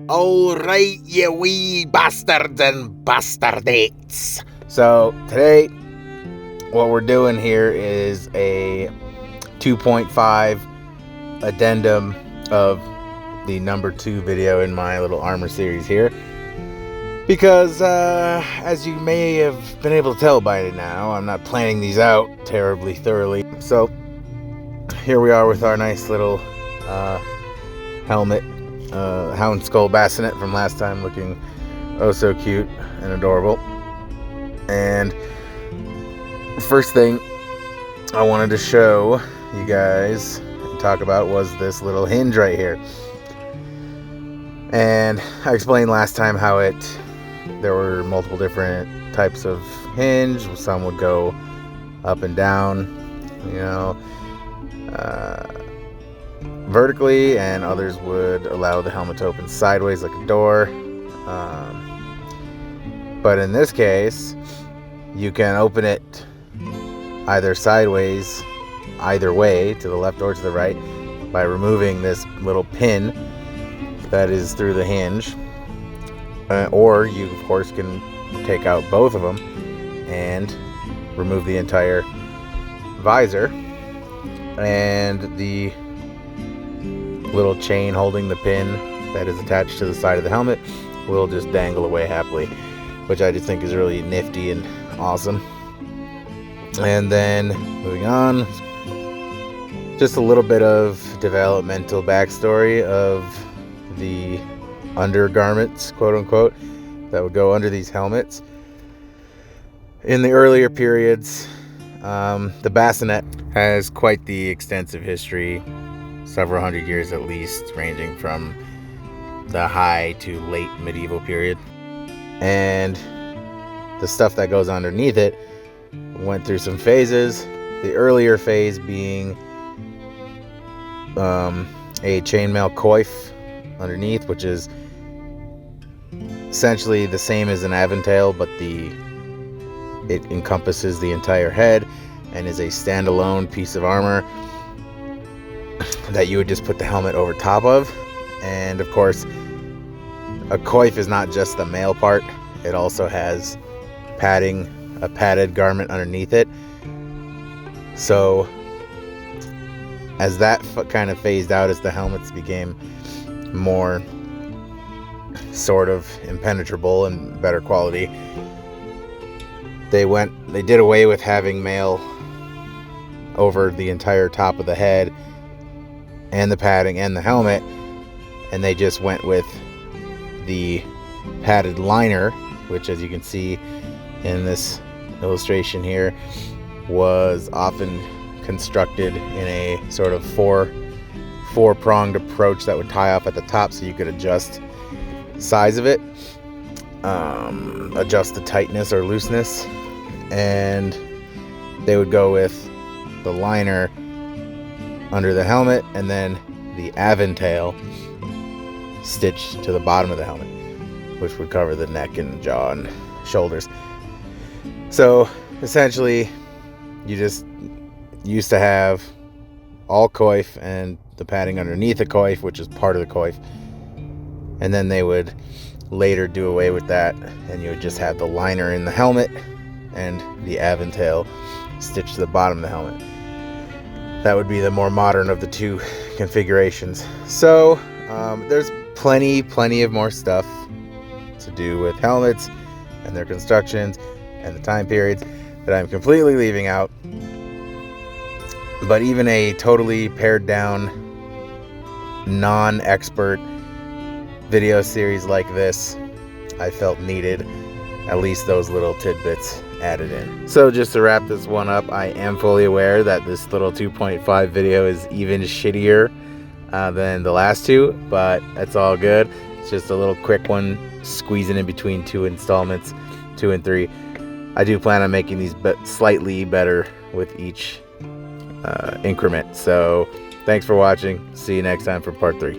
Alright, you wee bastards and bastardates. So today, what we're doing here is a 2.5 addendum of the number 2 video in my little armor series here. Because, as you may have been able to tell by now, I'm not planning these out terribly thoroughly. So, here we are with our nice little helmet. Hound skull bassinet from last time, looking oh so cute and adorable. And first thing I wanted to show you guys and talk about was this little hinge right here. And I explained last time how there were multiple different types of hinge. Some would go up and down, vertically, and others would allow the helmet to open sideways like a door. But in this case, you can open it either sideways, either way, to the left or to the right, by removing this little pin that is through the hinge. Or you, of course, can take out both of them and remove the entire visor, and the little chain holding the pin that is attached to the side of the helmet will just dangle away happily, which I just think is really nifty and awesome. And then moving on, just a little bit of developmental backstory of the undergarments, quote unquote, that would go under these helmets. In the earlier periods, the bassinet has quite the extensive history, several hundred years at least, ranging from the high to late medieval period. And the stuff that goes underneath it went through some phases. The earlier phase being a chainmail coif underneath, which is essentially the same as an aventail, but it encompasses the entire head and is a standalone piece of armor that you would just put the helmet over top of. And of course, a coif is not just the male part, it also has padding, a padded garment underneath it. So as that kind of phased out, as the helmets became more sort of impenetrable and better quality, they did away with having mail over the entire top of the head and the padding and the helmet, and they just went with the padded liner, which, as you can see in this illustration here, was often constructed in a sort of four-pronged approach that would tie off at the top, so you could adjust the size of it, adjust the tightness or looseness. And they would go with the liner under the helmet and then the aventail stitched to the bottom of the helmet, which would cover the neck and jaw and shoulders. So essentially, you just used to have all coif and the padding underneath the coif, which is part of the coif, and then they would later do away with that, and you would just have the liner in the helmet and the aventail stitched to the bottom of the helmet. That would be the more modern of the two configurations. So there's plenty of more stuff to do with helmets and their constructions and the time periods that I'm completely leaving out. But even a totally pared down, non-expert video series like this, I felt needed at least those little tidbits added in. So just to wrap this one up, I am fully aware that this little 2.5 video is even shittier than the last two, but that's all good. It's just a little quick one, squeezing in between 2 installments, 2 and 3. I do plan on making these slightly better with each increment. So thanks for watching. See you next time for part 3.